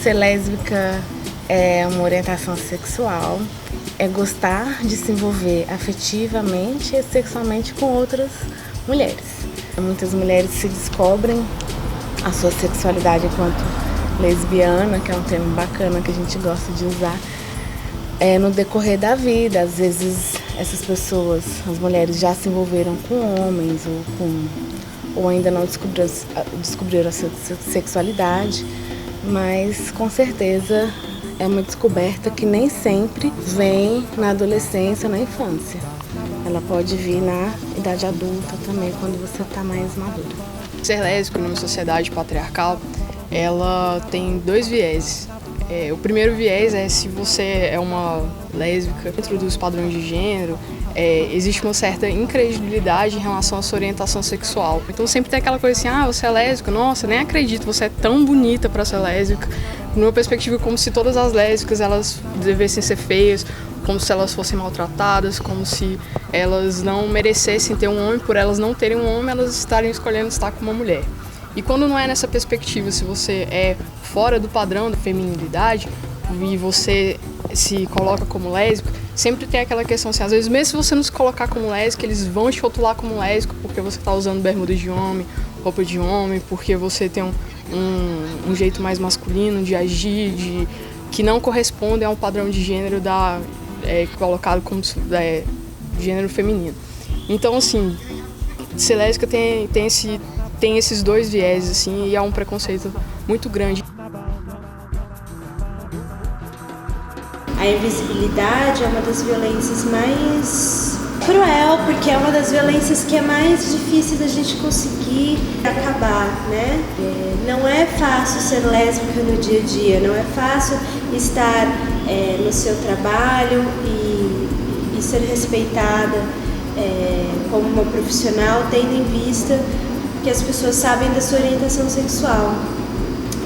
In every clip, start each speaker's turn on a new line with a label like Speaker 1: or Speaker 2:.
Speaker 1: Ser lésbica é uma orientação sexual, é gostar de se envolver afetivamente e sexualmente com outras mulheres. Muitas mulheres se descobrem a sua sexualidade enquanto lesbiana, que é um termo bacana que a gente gosta de usar, no decorrer da vida. Às vezes essas pessoas, as mulheres, já se envolveram com homens ou ainda não descobriram a sua sexualidade, mas com certeza é uma descoberta que nem sempre vem na adolescência ou na infância. Ela pode vir na idade adulta também, quando você está mais madura.
Speaker 2: Ser lésbico numa sociedade patriarcal, ela tem dois vieses. O primeiro viés é se você é uma lésbica dentro dos padrões de gênero, existe uma certa incredibilidade em relação à sua orientação sexual. Então sempre tem aquela coisa assim, você é lésbica? Nossa, nem acredito, você é tão bonita para ser lésbica. Numa perspectiva como se todas as lésbicas elas devessem ser feias, como se elas fossem maltratadas, como se elas não merecessem ter um homem, por elas não terem um homem, elas estarem escolhendo estar com uma mulher. E quando não é nessa perspectiva, se você é fora do padrão da feminilidade e você se coloca como lésbico, sempre tem aquela questão assim, às vezes mesmo se você não se colocar como lésbico, eles vão te rotular como lésbico porque você está usando bermuda de homem, roupa de homem, porque você tem um jeito mais masculino de agir, que não corresponde a um padrão de gênero colocado como gênero feminino. Então, assim, ser lésbica tem esses dois viés, assim, e há um preconceito muito grande.
Speaker 3: A invisibilidade é uma das violências mais cruel, porque é uma das violências que é mais difícil da gente conseguir acabar, né? Não é fácil ser lésbica no dia a dia, não é fácil estar no seu trabalho e ser respeitada como uma profissional, tendo em vista que as pessoas sabem da sua orientação sexual.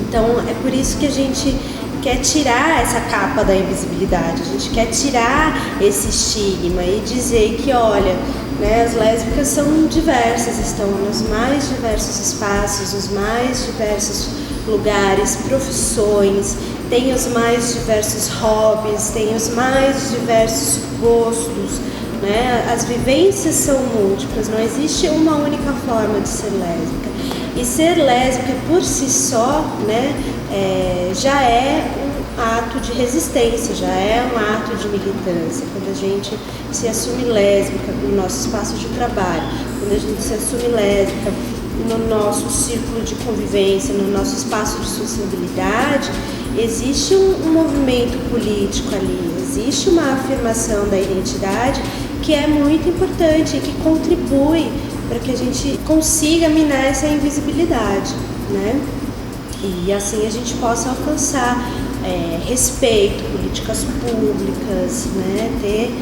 Speaker 3: Então é por isso que a gente quer tirar essa capa da invisibilidade, a gente quer tirar esse estigma e dizer que, olha, né, as lésbicas são diversas, estão nos mais diversos espaços, nos mais diversos lugares, profissões, têm os mais diversos hobbies, têm os mais diversos gostos, né? As vivências são múltiplas, não existe uma única forma de ser lésbica. E ser lésbica por si só, né, já é um ato de resistência, já é um ato de militância. Quando a gente se assume lésbica no nosso espaço de trabalho, quando a gente se assume lésbica no nosso círculo de convivência, no nosso espaço de sociabilidade, existe um movimento político ali, existe uma afirmação da identidade que é muito importante e que contribui para que a gente consiga minar essa invisibilidade, né? E assim a gente possa alcançar respeito, políticas públicas, né?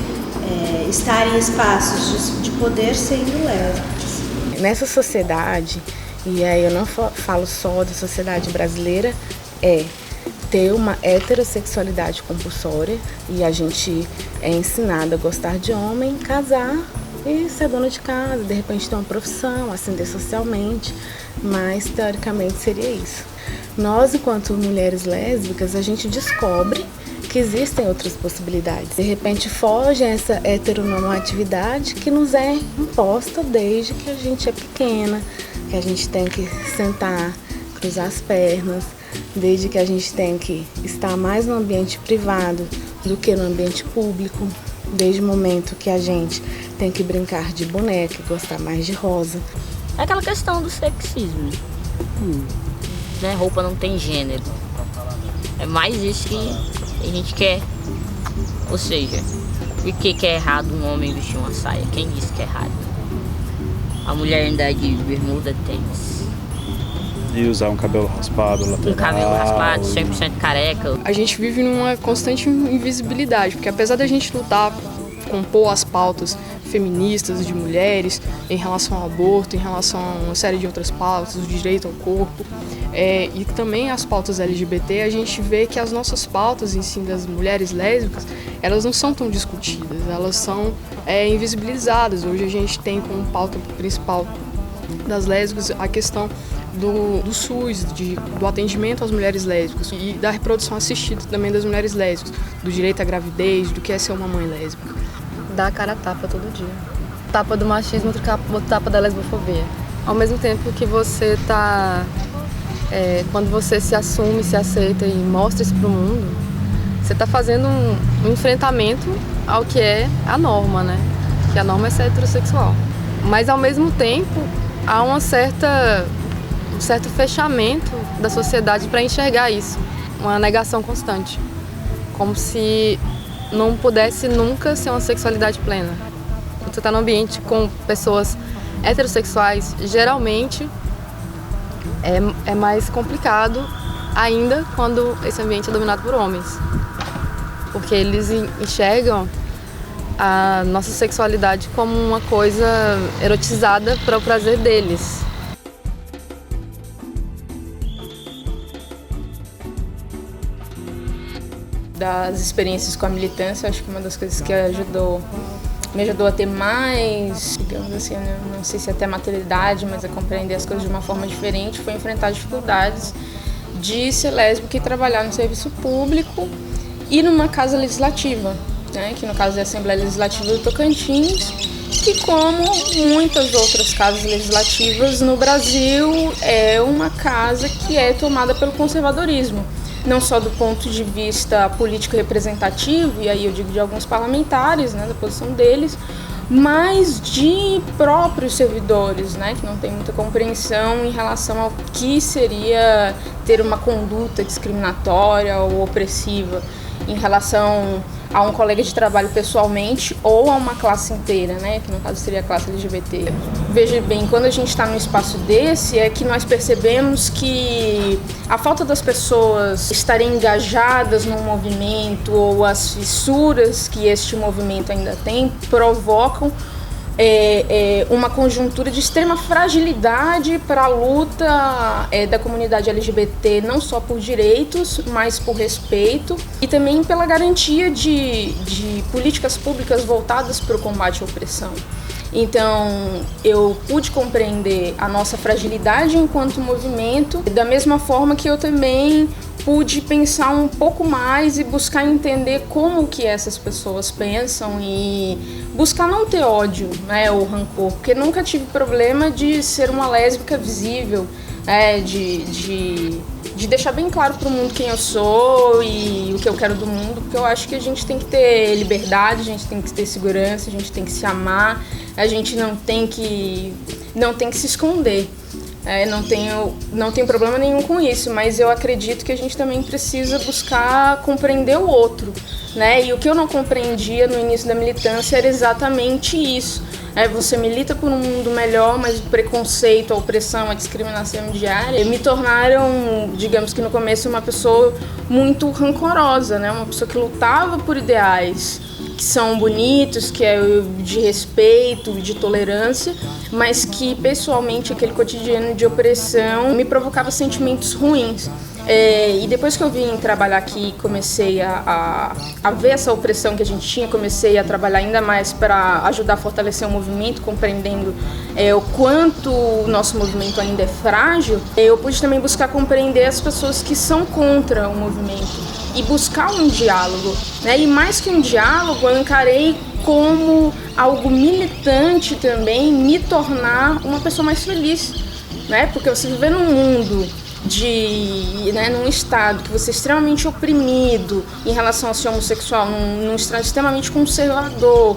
Speaker 3: Estar em espaços de poder sendo lésbicas.
Speaker 1: Nessa sociedade, e aí eu não falo só da sociedade brasileira, ter uma heterossexualidade compulsória e a gente é ensinado a gostar de homem, casar e ser dona de casa, de repente ter uma profissão, ascender socialmente, mas teoricamente seria isso. Nós, enquanto mulheres lésbicas, a gente descobre que existem outras possibilidades. De repente foge essa heteronormatividade que nos é imposta desde que a gente é pequena, que a gente tem que sentar, cruzar as pernas, desde que a gente tem que estar mais no ambiente privado do que no ambiente público, desde o momento que a gente tem que brincar de boneca, gostar mais de rosa.
Speaker 4: É aquela questão do sexismo, né? Roupa não tem gênero. É mais isso que a gente quer. Ou seja, por que é errado um homem vestir uma saia? Quem disse que é errado? A mulher andar de bermuda, tênis.
Speaker 5: E usar um cabelo raspado lateral.
Speaker 4: Um cabelo raspado, 100% careca.
Speaker 2: A gente vive numa constante invisibilidade, porque apesar da gente lutar, compor as pautas feministas de mulheres em relação ao aborto, em relação a uma série de outras pautas, o direito ao corpo, e também as pautas LGBT, a gente vê que as nossas pautas em si das mulheres lésbicas, elas não são tão discutidas, elas são invisibilizadas. Hoje a gente tem como pauta principal das lésbicas, a questão do SUS, do atendimento às mulheres lésbicas e da reprodução assistida também das mulheres lésbicas, do direito à gravidez, do que é ser uma mãe lésbica.
Speaker 6: Dá a cara a tapa todo dia. Tapa do machismo, outro tapa da lesbofobia. Ao mesmo tempo que você tá... quando você se assume, se aceita e mostra isso pro mundo, você está fazendo um enfrentamento ao que é a norma, né? Que a norma é ser heterossexual. Mas, ao mesmo tempo, há um certo fechamento da sociedade para enxergar isso. Uma negação constante. Como se não pudesse nunca ser uma sexualidade plena. Quando você está num ambiente com pessoas heterossexuais, geralmente é mais complicado ainda quando esse ambiente é dominado por homens. Porque eles enxergam a nossa sexualidade como uma coisa erotizada para o prazer deles.
Speaker 1: Das experiências com a militância, acho que uma das coisas que me ajudou a ter mais, digamos assim, não sei se até maturidade, mas a compreender as coisas de uma forma diferente, foi enfrentar dificuldades de ser lésbica e trabalhar no serviço público e numa casa legislativa, né, que no caso é a Assembleia Legislativa do Tocantins, que como muitas outras casas legislativas no Brasil é uma casa que é tomada pelo conservadorismo, não só do ponto de vista político representativo, e aí eu digo de alguns parlamentares, né, da posição deles, mas de próprios servidores, né, que não tem muita compreensão em relação ao que seria ter uma conduta discriminatória ou opressiva em relação a um colega de trabalho pessoalmente ou a uma classe inteira, né, que no caso seria a classe LGBT. Veja bem, quando a gente está num espaço desse, é que nós percebemos que a falta das pessoas estarem engajadas num movimento ou as fissuras que este movimento ainda tem provocam uma conjuntura de extrema fragilidade para a luta da comunidade LGBT, não só por direitos, mas por respeito e também pela garantia de políticas públicas voltadas para o combate à opressão. Então, eu pude compreender a nossa fragilidade enquanto movimento, da mesma forma que eu também pude pensar um pouco mais e buscar entender como que essas pessoas pensam e buscar não ter ódio, né, ou rancor, porque nunca tive problema de ser uma lésbica visível, de deixar bem claro para o mundo quem eu sou e o que eu quero do mundo, porque eu acho que a gente tem que ter liberdade, a gente tem que ter segurança, a gente tem que se amar, a gente não tem que se esconder. Não tenho problema nenhum com isso, mas eu acredito que a gente também precisa buscar compreender o outro, né? E o que eu não compreendia no início da militância era exatamente isso. Você milita por um mundo melhor, mas o preconceito, a opressão, a discriminação diária me tornaram, digamos que no começo, uma pessoa muito rancorosa, né? Uma pessoa que lutava por ideais que são bonitos, que é de respeito, de tolerância, mas que pessoalmente aquele cotidiano de opressão me provocava sentimentos ruins. E depois que eu vim trabalhar aqui, comecei a ver essa opressão que a gente tinha, comecei a trabalhar ainda mais para ajudar a fortalecer o movimento, compreendendo o quanto o nosso movimento ainda é frágil. Eu pude também buscar compreender as pessoas que são contra o movimento e buscar um diálogo, né? E mais que um diálogo, eu encarei como algo militante também, me tornar uma pessoa mais feliz, né? Porque você viver num mundo num estado que você é extremamente oprimido em relação ao ser homossexual, num estado extremamente conservador,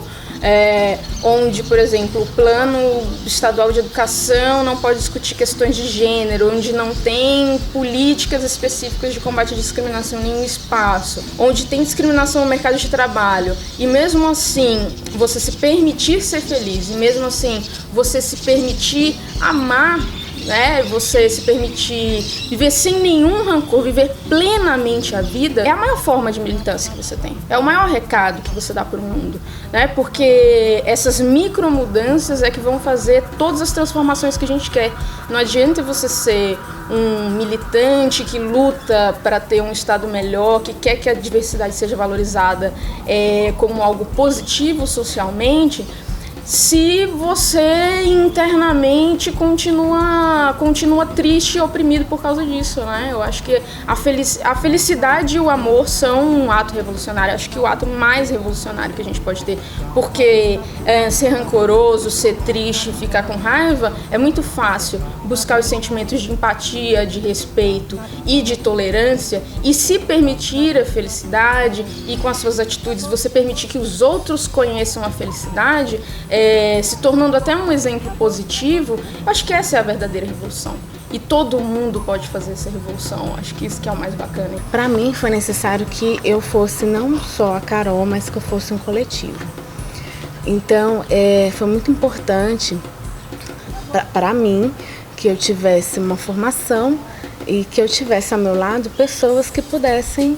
Speaker 1: onde, por exemplo, o plano estadual de educação não pode discutir questões de gênero, onde não tem políticas específicas de combate à discriminação em nenhum espaço, onde tem discriminação no mercado de trabalho, e mesmo assim você se permitir ser feliz, e mesmo assim você se permitir amar, né, você se permitir viver sem nenhum rancor, viver plenamente a vida, é a maior forma de militância que você tem. É o maior recado que você dá para o mundo, né? Porque essas micromudanças é que vão fazer todas as transformações que a gente quer. Não adianta você ser um militante que luta para ter um estado melhor, que quer que a diversidade seja valorizada como algo positivo socialmente,
Speaker 7: se você internamente continua triste e oprimido por causa disso, né? Eu acho que a felicidade e o amor são um ato revolucionário. Acho que o ato mais revolucionário que a gente pode ter, porque ser rancoroso, ser triste, ficar com raiva, é muito fácil buscar os sentimentos de empatia, de respeito e de tolerância e se permitir a felicidade e com as suas atitudes você permitir que os outros conheçam a felicidade, se tornando até um exemplo positivo. Eu acho que essa é a verdadeira revolução. E todo mundo pode fazer essa revolução. Acho que isso que é o mais bacana.
Speaker 1: Para mim foi necessário que eu fosse não só a Carol, mas que eu fosse um coletivo. Então foi muito importante para mim que eu tivesse uma formação e que eu tivesse ao meu lado pessoas que pudessem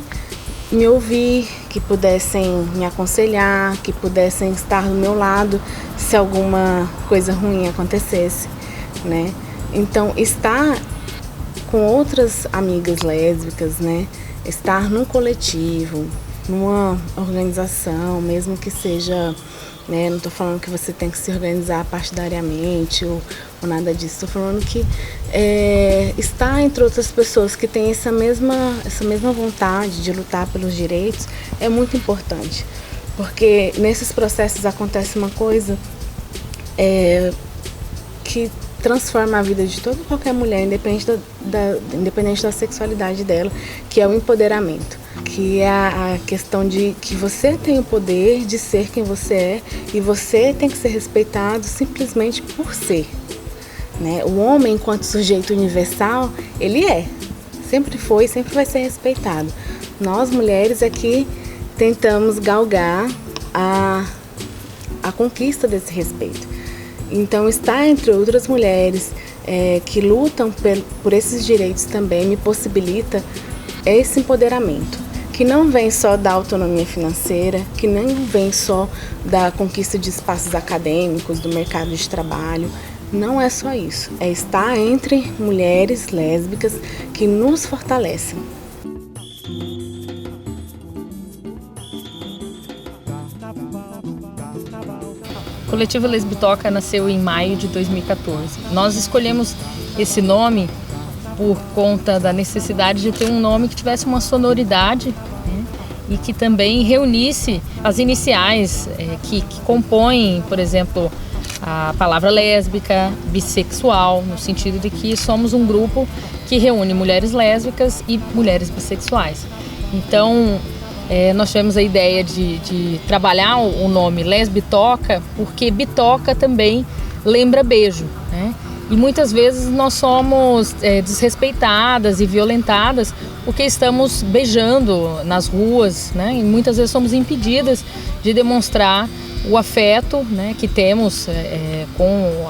Speaker 1: me ouvir, que pudessem me aconselhar, que pudessem estar do meu lado se alguma coisa ruim acontecesse, né? Então, estar com outras amigas lésbicas, né? Estar num coletivo, numa organização, mesmo que seja, né? Não estou falando que você tem que se organizar partidariamente ou nada disso. Estou falando que estar entre outras pessoas que têm essa mesma vontade de lutar pelos direitos é muito importante. Porque nesses processos acontece uma coisa que transforma a vida de toda qualquer mulher, independente da sexualidade dela, que é o empoderamento. Que é a questão de que você tem o poder de ser quem você é e você tem que ser respeitado simplesmente por ser. Né? O homem, enquanto sujeito universal, ele sempre foi e sempre vai ser respeitado. Nós, mulheres, aqui tentamos galgar a conquista desse respeito. Então, estar entre outras mulheres que lutam por esses direitos também me possibilita esse empoderamento, que não vem só da autonomia financeira, que nem vem só da conquista de espaços acadêmicos, do mercado de trabalho. Não é só isso, é estar entre mulheres lésbicas que nos fortalecem.
Speaker 8: O Coletivo Lesbitoca nasceu em maio de 2014. Nós escolhemos esse nome por conta da necessidade de ter um nome que tivesse uma sonoridade, né, e que também reunisse as iniciais que compõem, por exemplo, a palavra lésbica, bissexual, no sentido de que somos um grupo que reúne mulheres lésbicas e mulheres bissexuais. Então, nós tivemos a ideia de trabalhar o nome Lesbitoca, porque bitoca também lembra beijo, né? E muitas vezes nós somos desrespeitadas e violentadas porque estamos beijando nas ruas, né? E muitas vezes somos impedidas de demonstrar o afeto, né, que temos com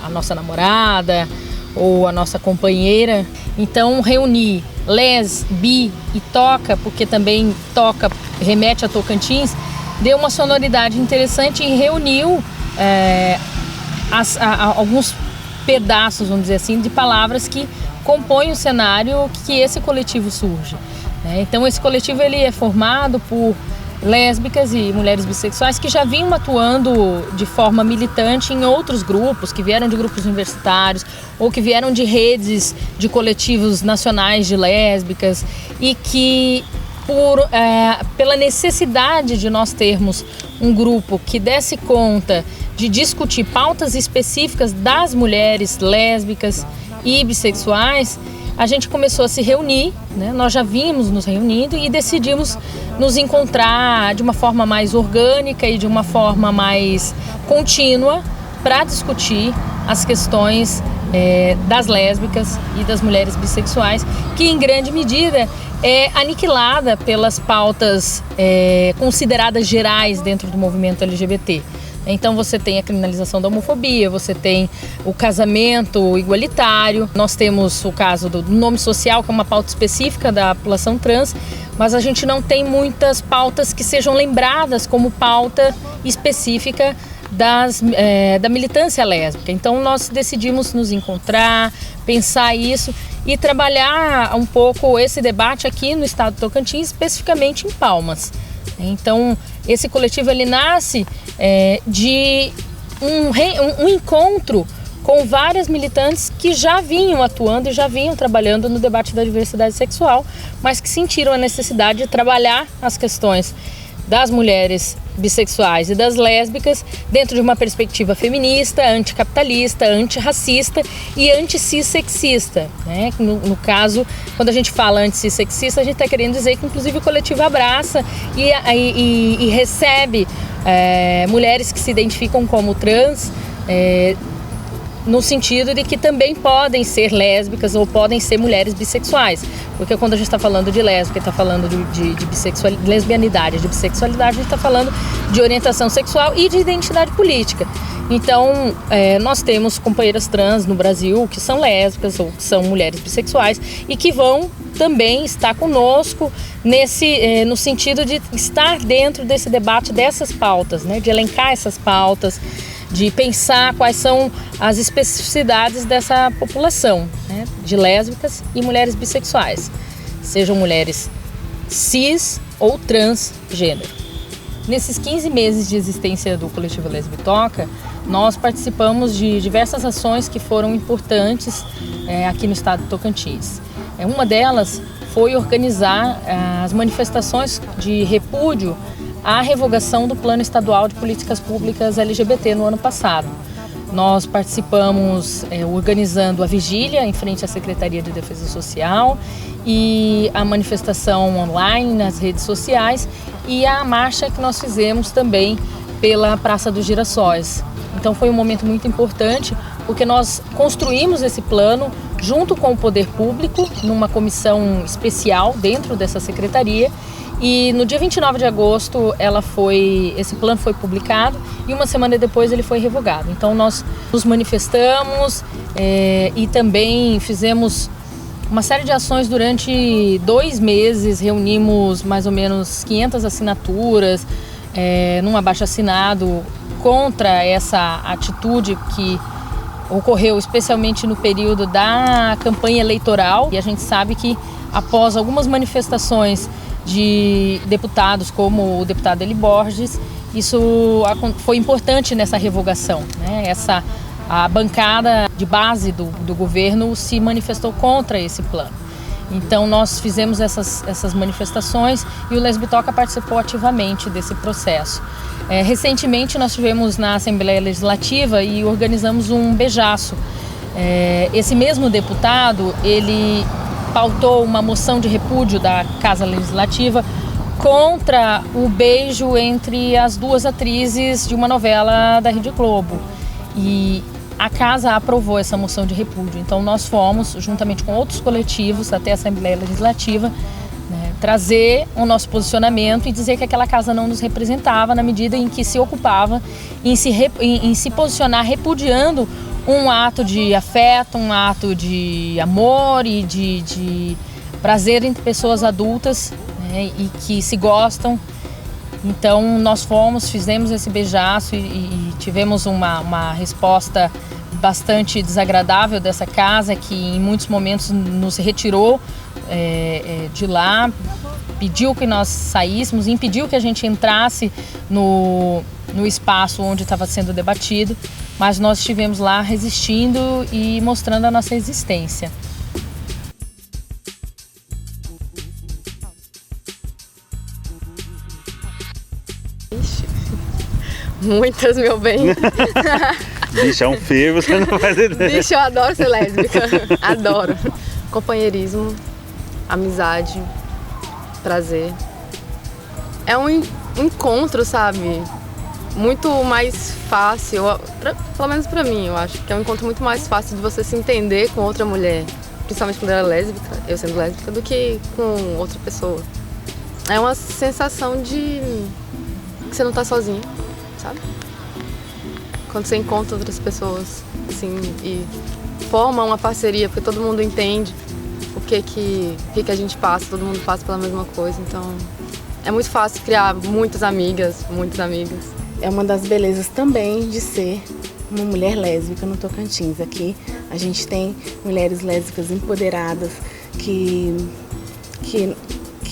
Speaker 8: a nossa namorada ou a nossa companheira. Então, reunir les, bi e toca, porque também toca remete a Tocantins, deu uma sonoridade interessante e reuniu alguns pedaços, vamos dizer assim, de palavras que compõem o cenário que esse coletivo surge. Então, esse coletivo ele é formado por lésbicas e mulheres bissexuais que já vinham atuando de forma militante em outros grupos, que vieram de grupos universitários ou que vieram de redes de coletivos nacionais de lésbicas e que pela necessidade de nós termos um grupo que desse conta de discutir pautas específicas das mulheres lésbicas e bissexuais, a gente começou a se reunir, né? Nós já vínhamos nos reunindo e decidimos nos encontrar de uma forma mais orgânica e de uma forma mais contínua para discutir as questões das lésbicas e das mulheres bissexuais, que em grande medida é aniquilada pelas pautas consideradas gerais dentro do movimento LGBT. Então você tem a criminalização da homofobia, você tem o casamento igualitário, nós temos o caso do nome social, que é uma pauta específica da população trans, mas a gente não tem muitas pautas que sejam lembradas como pauta específica da militância lésbica. Então nós decidimos nos encontrar, pensar isso e trabalhar um pouco esse debate aqui no estado do Tocantins, especificamente em Palmas. Então esse coletivo ele nasce de um encontro com várias militantes que já vinham atuando e já vinham trabalhando no debate da diversidade sexual, mas que sentiram a necessidade de trabalhar as questões das mulheres bissexuais e das lésbicas dentro de uma perspectiva feminista, anticapitalista, antirracista e anti-cissexista, né? No caso, quando a gente fala anti-cissexista, a gente está querendo dizer que inclusive o coletivo abraça e recebe mulheres que se identificam como trans, no sentido de que também podem ser lésbicas ou podem ser mulheres bissexuais. Porque quando a gente está falando de lésbica, está falando de lesbianidade, de bissexualidade, a gente está falando de orientação sexual e de identidade política. Então, nós temos companheiras trans no Brasil que são lésbicas ou que são mulheres bissexuais e que vão também estar conosco no sentido de estar dentro desse debate dessas pautas, né? De elencar essas pautas, de pensar quais são as especificidades dessa população, né, de lésbicas e mulheres bissexuais, sejam mulheres cis ou transgênero. Nesses 15 meses de existência do coletivo Lesbitoca, nós participamos de diversas ações que foram importantes aqui no estado do Tocantins. Uma delas foi organizar as manifestações de repúdio à revogação do Plano Estadual de Políticas Públicas LGBT no ano passado. Nós participamos organizando a vigília em frente à Secretaria de Defesa Social e a manifestação online nas redes sociais e a marcha que nós fizemos também pela Praça dos Girassóis. Então foi um momento muito importante porque nós construímos esse plano junto com o poder público numa comissão especial dentro dessa secretaria. E no dia 29 de agosto esse plano foi publicado e uma semana depois ele foi revogado. Então nós nos manifestamos e também fizemos uma série de ações durante 2 meses, reunimos mais ou menos 500 assinaturas num abaixo-assinado contra essa atitude que ocorreu especialmente no período da campanha eleitoral. E a gente sabe que após algumas manifestações de deputados como o deputado Eli Borges, isso foi importante nessa revogação, né? A bancada de base do governo se manifestou contra esse plano. Então nós fizemos essas manifestações e o Lesbitoca participou ativamente desse processo. Recentemente nós estivemos na Assembleia Legislativa e organizamos um beijaço. Esse mesmo deputado, ele pautou uma moção de repúdio da Casa Legislativa contra o beijo entre as 2 atrizes de uma novela da Rede Globo. E a Casa aprovou essa moção de repúdio. Então nós fomos, juntamente com outros coletivos, até a Assembleia Legislativa, né, trazer o nosso posicionamento e dizer que aquela casa não nos representava na medida em que se ocupava em se posicionar repudiando um ato de afeto, um ato de amor e de prazer entre pessoas adultas, né, e que se gostam. Então nós fizemos esse beijaço e tivemos uma resposta bastante desagradável dessa casa, que em muitos momentos nos retirou de lá, pediu que nós saíssemos, impediu que a gente entrasse no espaço onde estava sendo debatido. Mas nós estivemos lá resistindo e mostrando a nossa existência.
Speaker 6: Ixi, muitas, meu bem.
Speaker 5: Bicho, é um fervo, você não faz ideia.
Speaker 6: Bicho, eu adoro ser lésbica. Adoro. Companheirismo, amizade, prazer. É um encontro, sabe? Muito mais fácil, pelo menos pra mim, eu acho que é um encontro muito mais fácil de você se entender com outra mulher, principalmente quando ela é lésbica, eu sendo lésbica, do que com outra pessoa. É uma sensação de que você não tá sozinha, sabe? Quando você encontra outras pessoas, assim, e forma uma parceria, porque todo mundo entende o que a gente passa, todo mundo passa pela mesma coisa, então é muito fácil criar muitas amigas, muitos amigos.
Speaker 1: É uma das belezas também de ser uma mulher lésbica no Tocantins. Aqui a gente tem mulheres lésbicas empoderadas que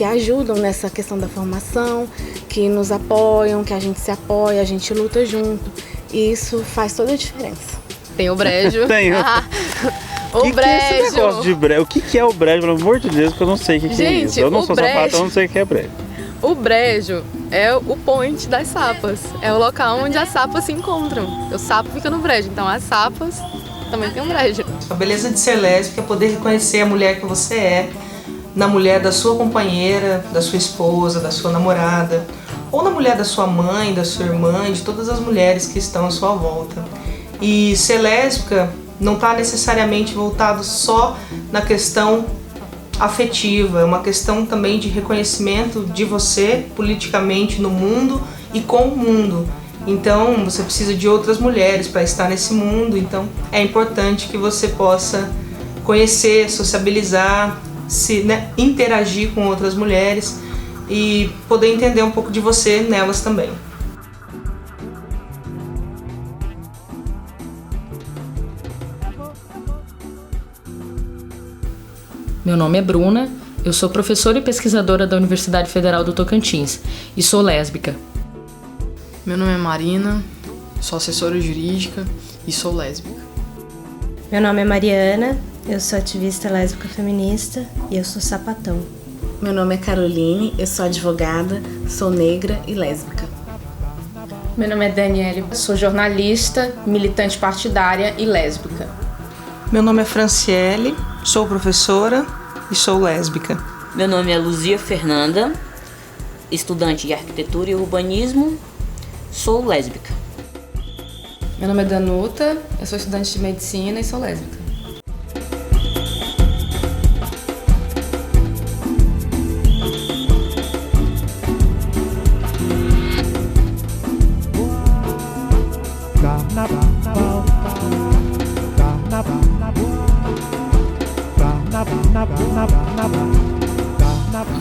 Speaker 1: ajudam nessa questão da formação, que nos apoiam, que a gente se apoia, a gente luta junto. E isso faz toda a diferença.
Speaker 6: Tem o brejo.
Speaker 5: Tem.
Speaker 6: O
Speaker 5: Que é esse
Speaker 6: brejo.
Speaker 5: negócio de brejo? O que é o brejo, pelo amor de Deus, que eu não sei o que é
Speaker 6: Gente,
Speaker 5: isso. Eu não
Speaker 6: o
Speaker 5: sou
Speaker 6: brejo-
Speaker 5: sapato, eu não sei o que é brejo.
Speaker 6: O brejo é o point das sapas. É o local onde as sapas se encontram. O sapo fica no brejo, então as sapas também tem um brejo.
Speaker 9: A beleza de ser lésbica é poder reconhecer a mulher que você é na mulher da sua companheira, da sua esposa, da sua namorada, ou na mulher da sua mãe, da sua irmã, de todas as mulheres que estão à sua volta. E ser lésbica não está necessariamente voltado só na questão afetiva, é uma questão também de reconhecimento de você politicamente no mundo e com o mundo. Então você precisa de outras mulheres para estar nesse mundo, então é importante que você possa conhecer, sociabilizar, interagir com outras mulheres e poder entender um pouco de você nelas também.
Speaker 8: Meu nome é Bruna, eu sou professora e pesquisadora da Universidade Federal do Tocantins e sou lésbica.
Speaker 2: Meu nome é Marina, sou assessora jurídica e sou lésbica.
Speaker 3: Meu nome é Mariana, eu sou ativista lésbica feminista e eu sou sapatão.
Speaker 1: Meu nome é Caroline, eu sou advogada, sou negra e lésbica.
Speaker 7: Meu nome é Daniele, sou jornalista, militante partidária e lésbica.
Speaker 9: Meu nome é Franciele, sou professora e sou lésbica.
Speaker 4: Meu nome é Luzia Fernanda, estudante de arquitetura e urbanismo, sou lésbica.
Speaker 6: Meu nome é Danuta, eu sou estudante de medicina e sou lésbica.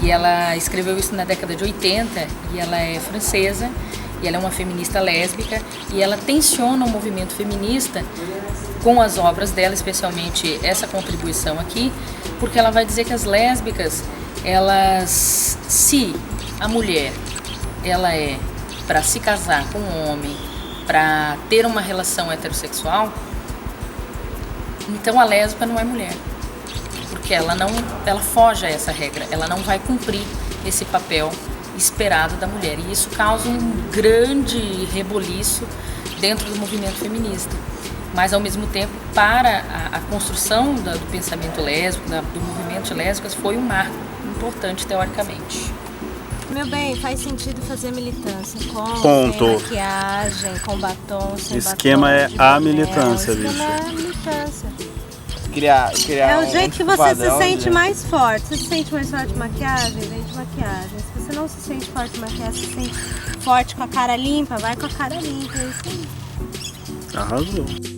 Speaker 8: E ela escreveu isso na década de 80 e ela é francesa e ela é uma feminista lésbica e ela tensiona o movimento feminista com as obras dela, especialmente essa contribuição aqui, porque ela vai dizer que as lésbicas, elas, se a mulher, ela é para se casar com um homem, para ter uma relação heterossexual, então a lésbica não é mulher. Porque ela foge a essa regra, ela não vai cumprir esse papel esperado da mulher. E isso causa um grande reboliço dentro do movimento feminista. Mas, ao mesmo tempo, para a construção do pensamento lésbico, do movimento de lésbicas, foi um marco importante, teoricamente.
Speaker 3: Meu bem, faz sentido fazer militância com
Speaker 5: Ponto.
Speaker 3: sem maquiagem, com batom, sem
Speaker 5: Esquema
Speaker 3: batom,
Speaker 5: é
Speaker 3: de
Speaker 5: a
Speaker 3: boné.
Speaker 5: militância,
Speaker 3: O esquema
Speaker 5: bicho.
Speaker 3: é a militância.
Speaker 10: Criar
Speaker 3: É o jeito que você se
Speaker 10: padrão,
Speaker 3: sente
Speaker 10: né?
Speaker 3: mais forte. Você se sente mais forte de maquiagem? Vem de maquiagem. Se você não se sente forte de maquiagem, se sente forte com a cara limpa, vai com a cara limpa. É isso aí.
Speaker 5: Arrasou.